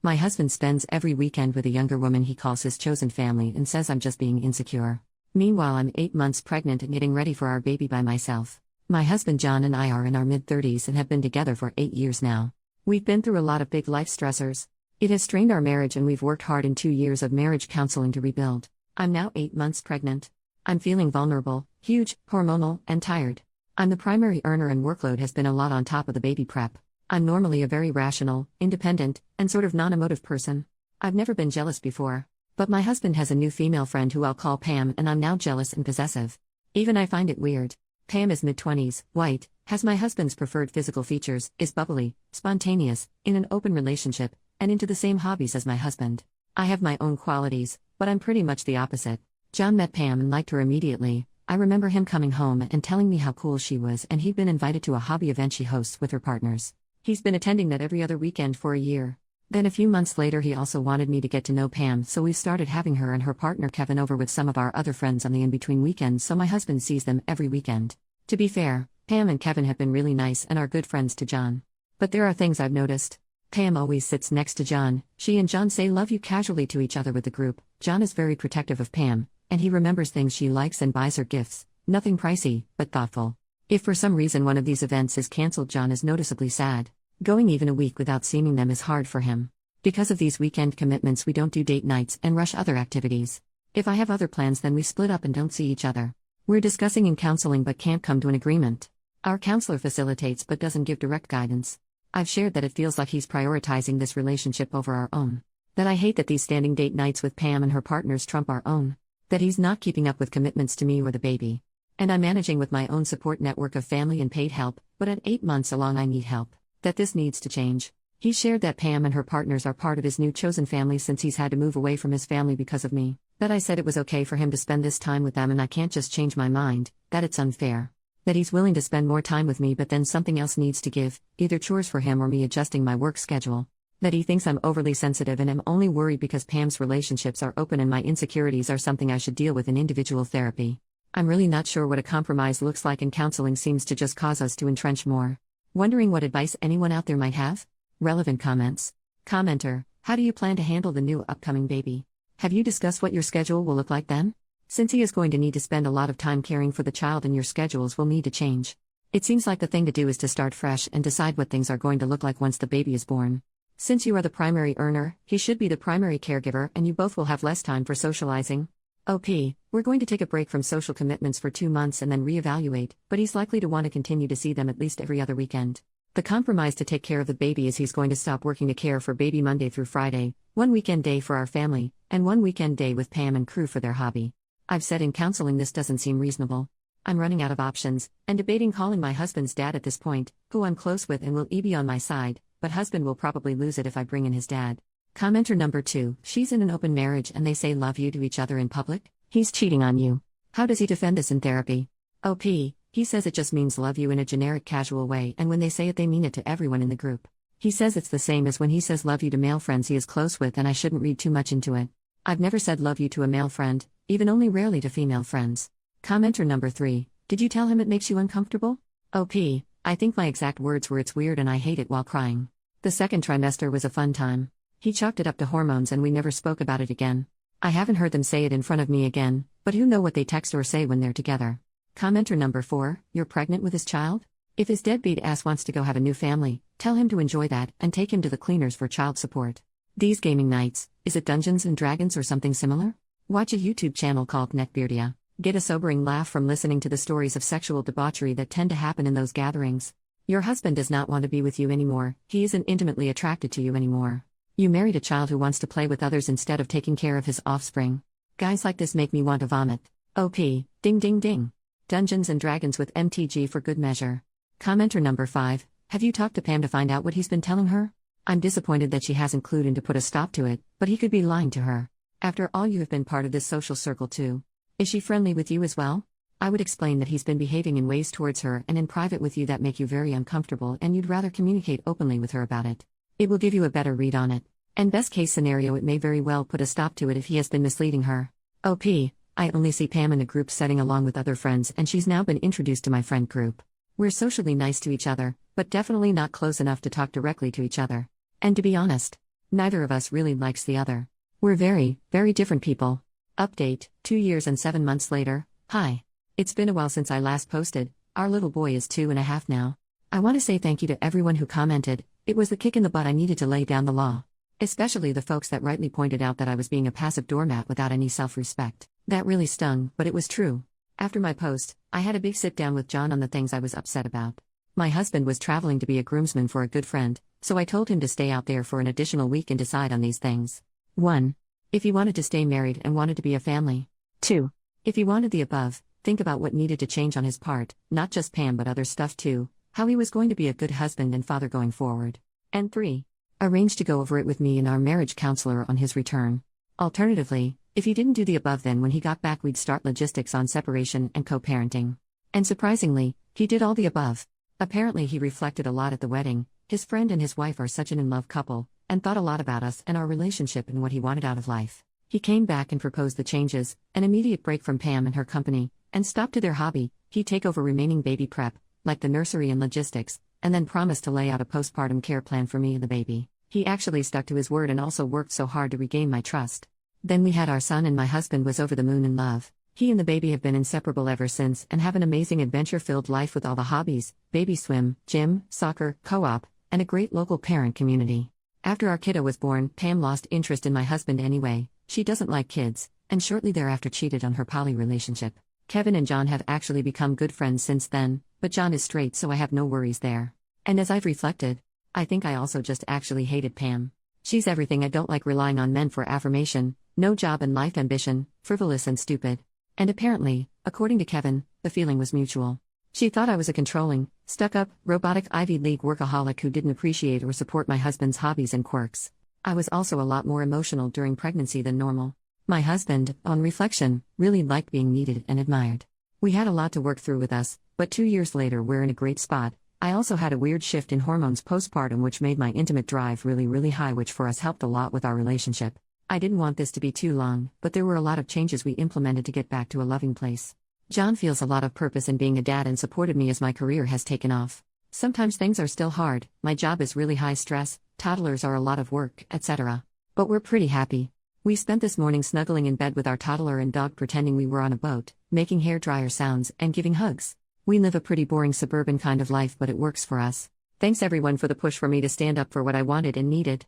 My husband spends every weekend with a younger woman he calls his chosen family and says I'm just being insecure. Meanwhile, I'm 8 months pregnant and getting ready for our baby by myself. My husband John and I are in our mid-30s and have been together for 8 years now. We've been through a lot of big life stressors. It has strained our marriage and we've worked hard in 2 years of marriage counseling to rebuild. I'm now 8 months pregnant. I'm feeling vulnerable, huge, hormonal, and tired. I'm the primary earner and workload has been a lot on top of the baby prep. I'm normally a very rational, independent, and sort of non-emotive person. I've never been jealous before. But my husband has a new female friend who I'll call Pam, and I'm now jealous and possessive. Even I find it weird. Pam is mid-20s, white, has my husband's preferred physical features, is bubbly, spontaneous, in an open relationship, and into the same hobbies as my husband. I have my own qualities, but I'm pretty much the opposite. John met Pam and liked her immediately. I remember him coming home and telling me how cool she was, and he'd been invited to a hobby event she hosts with her partners. He's been attending that every other weekend for a year. Then a few months later he also wanted me to get to know Pam, so we started having her and her partner Kevin over with some of our other friends on the in-between weekends, so my husband sees them every weekend. To be fair, Pam and Kevin have been really nice and are good friends to John. But there are things I've noticed. Pam always sits next to John. She and John say love you casually to each other with the group. John is very protective of Pam, and he remembers things she likes and buys her gifts. Nothing pricey, but thoughtful. If for some reason one of these events is cancelled, John is noticeably sad. Going even a week without seeing them is hard for him. Because of these weekend commitments, we don't do date nights and rush other activities. If I have other plans, then we split up and don't see each other. We're discussing in counseling but can't come to an agreement. Our counselor facilitates but doesn't give direct guidance. I've shared that it feels like he's prioritizing this relationship over our own. That I hate that these standing date nights with Pam and her partners trump our own. That he's not keeping up with commitments to me or the baby. And I'm managing with my own support network of family and paid help, but at 8 months along I need help. That this needs to change. He shared that Pam and her partners are part of his new chosen family since he's had to move away from his family because of me. That I said it was okay for him to spend this time with them and I can't just change my mind, that it's unfair. That he's willing to spend more time with me but then something else needs to give, either chores for him or me adjusting my work schedule. That he thinks I'm overly sensitive and am only worried because Pam's relationships are open and my insecurities are something I should deal with in individual therapy. I'm really not sure what a compromise looks like, and counseling seems to just cause us to entrench more. Wondering what advice anyone out there might have? Relevant comments. Commenter, how do you plan to handle the new upcoming baby? Have you discussed what your schedule will look like then? Since he is going to need to spend a lot of time caring for the child and your schedules will need to change. It seems like the thing to do is to start fresh and decide what things are going to look like once the baby is born. Since you are the primary earner, he should be the primary caregiver and you both will have less time for socializing. OP, we're going to take a break from social commitments for 2 months and then reevaluate, but he's likely to want to continue to see them at least every other weekend. The compromise to take care of the baby is he's going to stop working to care for baby Monday through Friday, 1 weekend day for our family, and 1 weekend day with Pam and crew for their hobby. I've said in counseling this doesn't seem reasonable. I'm running out of options, and debating calling my husband's dad at this point, who I'm close with and will be on my side, but husband will probably lose it if I bring in his dad. Commenter number 2, she's in an open marriage and they say love you to each other in public? He's cheating on you. How does he defend this in therapy? OP, he says it just means love you in a generic casual way, and when they say it they mean it to everyone in the group. He says it's the same as when he says love you to male friends he is close with, and I shouldn't read too much into it. I've never said love you to a male friend, even only rarely to female friends. Commenter number 3, did you tell him it makes you uncomfortable? OP, I think my exact words were it's weird and I hate it while crying. The second trimester was a fun time. He chalked it up to hormones and we never spoke about it again. I haven't heard them say it in front of me again, but who know what they text or say when they're together. Commenter number 4, you're pregnant with his child? If his deadbeat ass wants to go have a new family, tell him to enjoy that and take him to the cleaners for child support. These gaming nights, is it Dungeons and Dragons or something similar? Watch a YouTube channel called Neckbeardia. Get a sobering laugh from listening to the stories of sexual debauchery that tend to happen in those gatherings. Your husband does not want to be with you anymore, he isn't intimately attracted to you anymore. You married a child who wants to play with others instead of taking care of his offspring. Guys like this make me want to vomit. OP, ding ding ding. Dungeons and Dragons with MTG for good measure. Commenter number 5, have you talked to Pam to find out what he's been telling her? I'm disappointed that she hasn't clued in to put a stop to it, but he could be lying to her. After all, you have been part of this social circle too. Is she friendly with you as well? I would explain that he's been behaving in ways towards her and in private with you that make you very uncomfortable and you'd rather communicate openly with her about it. It will give you a better read on it. And best case scenario, it may very well put a stop to it if he has been misleading her. OP, I only see Pam in a group setting along with other friends and she's now been introduced to my friend group. We're socially nice to each other, but definitely not close enough to talk directly to each other. And to be honest, Neither of us really likes the other. We're very, very different people. Update, 2 years and 7 months later. Hi. It's been a while since I last posted. Our little boy is 2.5 now. I want to say thank you to everyone who commented. It was the kick in the butt I needed to lay down the law. Especially the folks that rightly pointed out that I was being a passive doormat without any self-respect. That really stung, but it was true. After my post, I had a big sit down with John on the things I was upset about. My husband was traveling to be a groomsman for a good friend, so I told him to stay out there for an additional week and decide on these things. 1. If he wanted to stay married and wanted to be a family. 2. If he wanted the above, think about what needed to change on his part, not just Pam but other stuff too, how he was going to be a good husband and father going forward. And 3. Arrange to go over it with me and our marriage counselor on his return. Alternatively, if he didn't do the above, then when he got back we'd start logistics on separation and co-parenting. And surprisingly, he did all the above. Apparently he reflected a lot at the wedding. His friend and his wife are such an in-love couple, and thought a lot about us and our relationship and what he wanted out of life. He came back and proposed the changes, an immediate break from Pam and her company, and stop to their hobby. He'd take over remaining baby prep, like the nursery and logistics, and then promised to lay out a postpartum care plan for me and the baby. He actually stuck to his word and also worked so hard to regain my trust. Then we had our son and my husband was over the moon in love. He and the baby have been inseparable ever since and have an amazing adventure-filled life with all the hobbies, baby swim, gym, soccer, co-op, and a great local parent community. After our kiddo was born, Pam lost interest in my husband anyway. She doesn't like kids, and shortly thereafter cheated on her poly relationship. Kevin and John have actually become good friends since then, but John is straight so I have no worries there. And as I've reflected, I think I also just actually hated Pam. She's everything I don't like, relying on men for affirmation, no job and life ambition, frivolous and stupid. And apparently, according to Kevin, the feeling was mutual. She thought I was a controlling, stuck-up, robotic Ivy League workaholic who didn't appreciate or support my husband's hobbies and quirks. I was also a lot more emotional during pregnancy than normal. My husband, on reflection, really liked being needed and admired. We had a lot to work through with us, but 2 years later we're in a great spot. I also had a weird shift in hormones postpartum which made my intimate drive really high, which for us helped a lot with our relationship. I didn't want this to be too long, but there were a lot of changes we implemented to get back to a loving place. John feels a lot of purpose in being a dad and supported me as my career has taken off. Sometimes things are still hard, my job is really high stress, toddlers are a lot of work, etc. But we're pretty happy. We spent this morning snuggling in bed with our toddler and dog, pretending we were on a boat, making hairdryer sounds, and giving hugs. We live a pretty boring suburban kind of life, but it works for us. Thanks everyone for the push for me to stand up for what I wanted and needed.